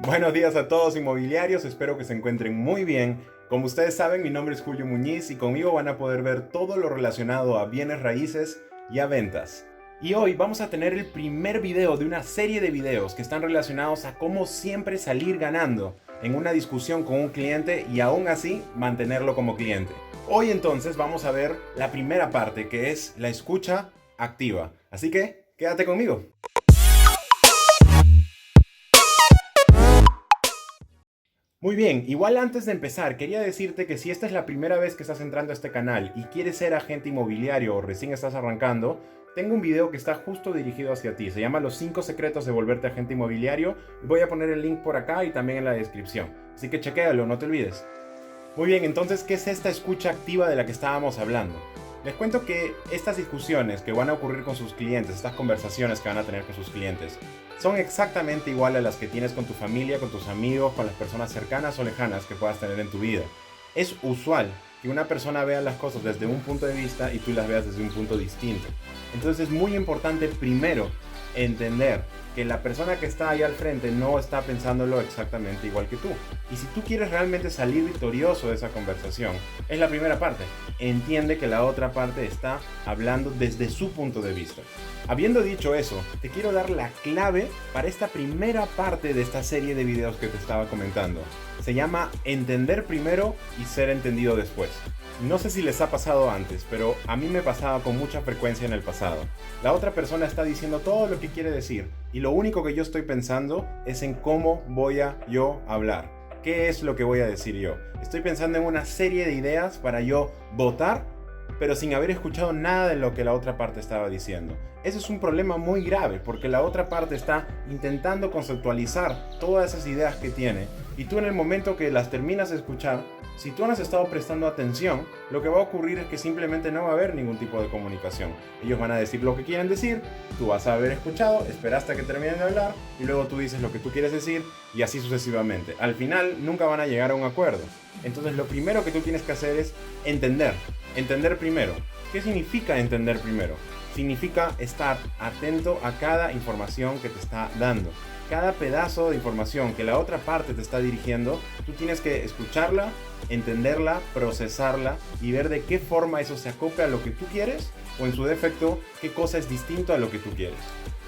Buenos días a todos inmobiliarios, espero que se encuentren muy bien. Como ustedes saben, mi nombre es Julio Muñiz y conmigo van a poder ver todo lo relacionado a bienes raíces y a ventas. Y hoy vamos a tener el primer video de una serie de videos que están relacionados a cómo siempre salir ganando en una discusión con un cliente y aún así mantenerlo como cliente. Hoy entonces vamos a ver la primera parte, que es la escucha activa. Así que quédate conmigo. Muy bien, igual antes de empezar, quería decirte que si esta es la primera vez que estás entrando a este canal y quieres ser agente inmobiliario o recién estás arrancando, tengo un video que está justo dirigido hacia ti. Se llama Los 5 secretos de volverte agente inmobiliario. Voy a poner el link por acá y también en la descripción. Así que chequéalo, no te olvides. Muy bien, entonces, ¿qué es esta escucha activa de la que estábamos hablando? Les cuento que estas discusiones que van a ocurrir con sus clientes, estas conversaciones que van a tener con sus clientes, son exactamente igual a las que tienes con tu familia, con tus amigos, con las personas cercanas o lejanas que puedas tener en tu vida. Es usual que una persona vea las cosas desde un punto de vista y tú las veas desde un punto distinto. Entonces es muy importante primero entender que la persona que está ahí al frente no está pensándolo exactamente igual que tú. Y si tú quieres realmente salir victorioso de esa conversación, es la primera parte. Entiende que la otra parte está hablando desde su punto de vista. Habiendo dicho eso, te quiero dar la clave para esta primera parte de esta serie de videos que te estaba comentando. Se llama Entender primero y ser entendido después. No sé si les ha pasado antes, pero a mí me pasaba con mucha frecuencia en el pasado. La otra persona está diciendo todo lo que quiere decir y lo único que yo estoy pensando es en cómo voy a yo hablar. ¿Qué es lo que voy a decir yo? Estoy pensando en una serie de ideas para yo votar, pero sin haber escuchado nada de lo que la otra parte estaba diciendo. Ese es un problema muy grave porque la otra parte está intentando conceptualizar todas esas ideas que tiene y tú en el momento que las terminas de escuchar, si tú no has estado prestando atención, lo que va a ocurrir es que simplemente no va a haber ningún tipo de comunicación. Ellos van a decir lo que quieren decir, tú vas a haber escuchado, esperaste a que terminen de hablar y luego tú dices lo que tú quieres decir y así sucesivamente. Al final nunca van a llegar a un acuerdo. Entonces lo primero que tú tienes que hacer es entender. Entender primero. ¿Qué significa entender primero? Significa estar atento a cada información que te está dando. Cada pedazo de información que la otra parte te está dirigiendo, tú tienes que escucharla, entenderla, procesarla y ver de qué forma eso se acopla a lo que tú quieres o en su defecto, qué cosa es distinto a lo que tú quieres.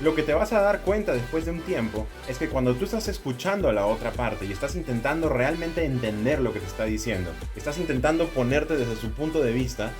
Lo que te vas a dar cuenta después de un tiempo es que cuando tú estás escuchando a la otra parte y estás intentando realmente entender lo que te está diciendo, estás intentando ponerte desde su punto de vista,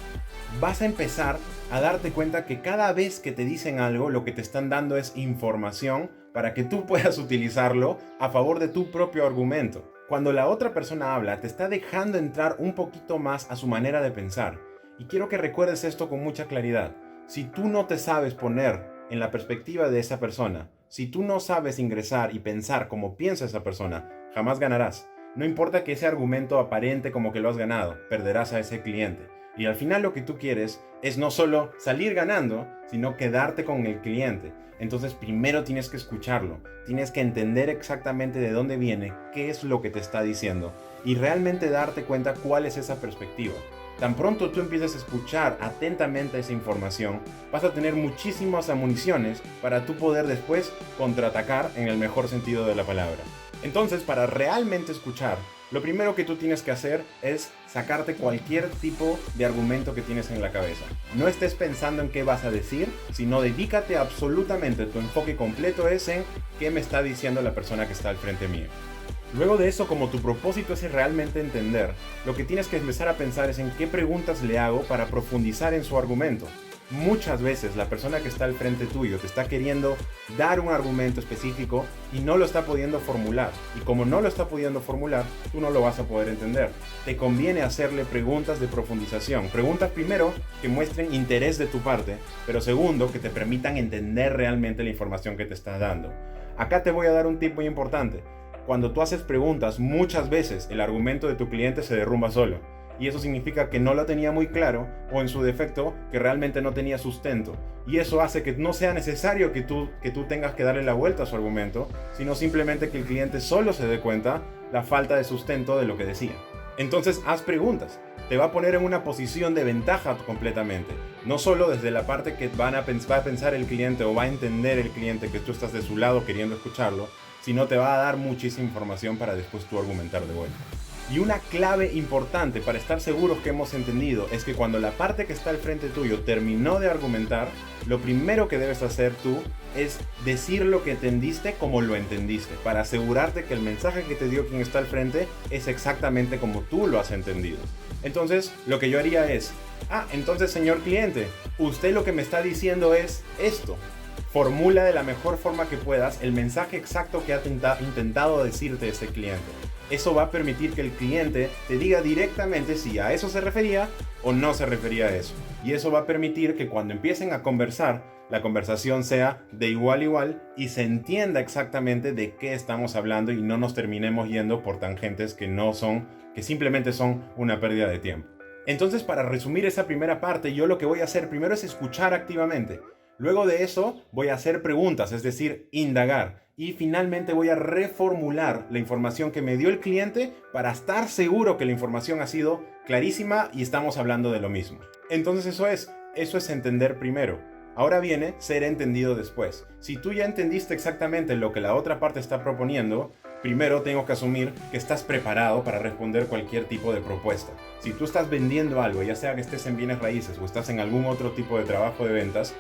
vas a empezar a darte cuenta que cada vez que te dicen algo, lo que te están dando es información para que tú puedas utilizarlo a favor de tu propio argumento. Cuando la otra persona habla, te está dejando entrar un poquito más a su manera de pensar. Y quiero que recuerdes esto con mucha claridad. Si tú no te sabes poner en la perspectiva de esa persona, si tú no sabes ingresar y pensar como piensa esa persona, jamás ganarás. No importa que ese argumento aparente como que lo has ganado, perderás a ese cliente. Y al final lo que tú quieres es no solo salir ganando, sino quedarte con el cliente. Entonces primero tienes que escucharlo, tienes que entender exactamente de dónde viene, qué es lo que te está diciendo y realmente darte cuenta cuál es esa perspectiva. Tan pronto tú empieces a escuchar atentamente esa información, vas a tener muchísimas municiones para tú poder después contraatacar en el mejor sentido de la palabra. Entonces, para realmente escuchar, lo primero que tú tienes que hacer es sacarte cualquier tipo de argumento que tienes en la cabeza. No estés pensando en qué vas a decir, sino dedícate absolutamente, tu enfoque completo es en qué me está diciendo la persona que está al frente mío. Luego de eso, como tu propósito es realmente entender, lo que tienes que empezar a pensar es en qué preguntas le hago para profundizar en su argumento. Muchas veces la persona que está al frente tuyo te está queriendo dar un argumento específico y no lo está pudiendo formular. Y como no lo está pudiendo formular, tú no lo vas a poder entender. Te conviene hacerle preguntas de profundización. Preguntas primero que muestren interés de tu parte, pero segundo que te permitan entender realmente la información que te está dando. Acá te voy a dar un tip muy importante. Cuando tú haces preguntas, muchas veces el argumento de tu cliente se derrumba solo. Y eso significa que no lo tenía muy claro o en su defecto que realmente no tenía sustento. Y eso hace que no sea necesario que tú tengas que darle la vuelta a su argumento, sino simplemente que el cliente solo se dé cuenta la falta de sustento de lo que decía. Entonces haz preguntas. Te va a poner en una posición de ventaja completamente. No solo desde la parte que va a pensar el cliente o va a entender el cliente que tú estás de su lado queriendo escucharlo, sino te va a dar muchísima información para después tú argumentar de vuelta. Y una clave importante para estar seguros que hemos entendido es que cuando la parte que está al frente tuyo terminó de argumentar, lo primero que debes hacer tú es decir lo que entendiste como lo entendiste, para asegurarte que el mensaje que te dio quien está al frente es exactamente como tú lo has entendido. Entonces, lo que yo haría es, entonces señor cliente, usted lo que me está diciendo es esto. Formula de la mejor forma que puedas el mensaje exacto que ha intentado decirte ese cliente. Eso va a permitir que el cliente te diga directamente si a eso se refería o no se refería a eso. Y eso va a permitir que cuando empiecen a conversar, la conversación sea de igual a igual y se entienda exactamente de qué estamos hablando y no nos terminemos yendo por tangentes que simplemente son una pérdida de tiempo. Entonces, para resumir esa primera parte, yo lo que voy a hacer primero es escuchar activamente. Luego de eso voy a hacer preguntas, es decir, indagar. Y finalmente voy a reformular la información que me dio el cliente para estar seguro que la información ha sido clarísima y estamos hablando de lo mismo. Entonces eso es entender primero. Ahora viene ser entendido después. Si tú ya entendiste exactamente lo que la otra parte está proponiendo, primero tengo que asumir que estás preparado para responder cualquier tipo de propuesta. Si tú estás vendiendo algo, ya sea que estés en bienes raíces o estás en algún otro tipo de trabajo de ventas,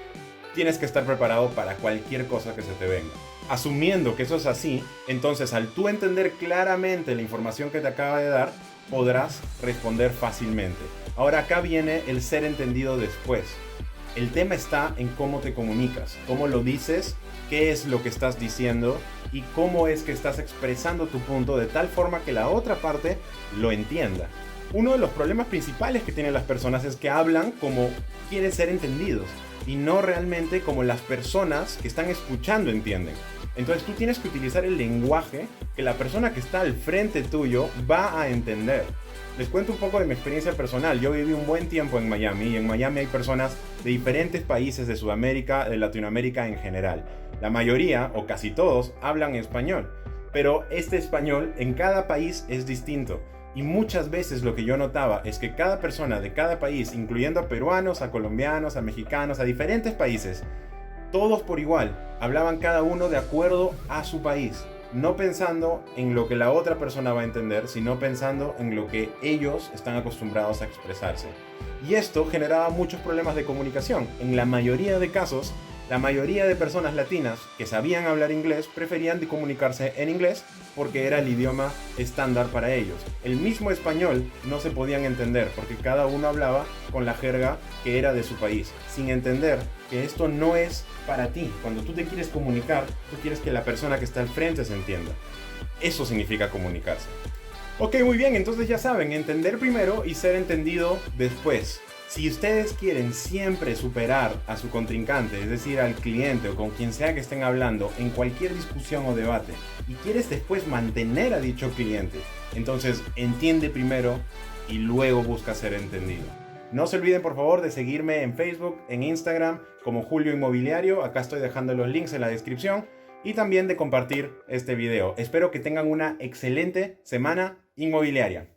tienes que estar preparado para cualquier cosa que se te venga. Asumiendo que eso es así, entonces al tú entender claramente la información que te acaba de dar, podrás responder fácilmente. Ahora acá viene el ser entendido después. El tema está en cómo te comunicas, cómo lo dices, qué es lo que estás diciendo y cómo es que estás expresando tu punto de tal forma que la otra parte lo entienda. Uno de los problemas principales que tienen las personas es que hablan como quieren ser entendidos y no realmente como las personas que están escuchando entienden. Entonces tú tienes que utilizar el lenguaje que la persona que está al frente tuyo va a entender. Les cuento un poco de mi experiencia personal. Yo viví un buen tiempo en Miami y en Miami hay personas de diferentes países de Sudamérica, de Latinoamérica en general. La mayoría, o casi todos, hablan español, pero este español en cada país es distinto. Y muchas veces lo que yo notaba es que cada persona de cada país, incluyendo a peruanos, a colombianos, a mexicanos, a diferentes países, todos por igual, hablaban cada uno de acuerdo a su país, no pensando en lo que la otra persona va a entender, sino pensando en lo que ellos están acostumbrados a expresarse. Y esto generaba muchos problemas de comunicación. En la mayoría de casos, la mayoría de personas latinas que sabían hablar inglés preferían de comunicarse en inglés porque era el idioma estándar para ellos. El mismo español no se podían entender porque cada uno hablaba con la jerga que era de su país, sin entender que esto no es para ti. Cuando tú te quieres comunicar, tú quieres que la persona que está al frente se entienda. Eso significa comunicarse. Ok, muy bien, entonces ya saben, entender primero y ser entendido después. Si ustedes quieren siempre superar a su contrincante, es decir, al cliente o con quien sea que estén hablando en cualquier discusión o debate, y quieres después mantener a dicho cliente, entonces entiende primero y luego busca ser entendido. No se olviden por favor de seguirme en Facebook, en Instagram como Julio Inmobiliario, acá estoy dejando los links en la descripción, y también de compartir este video. Espero que tengan una excelente semana inmobiliaria.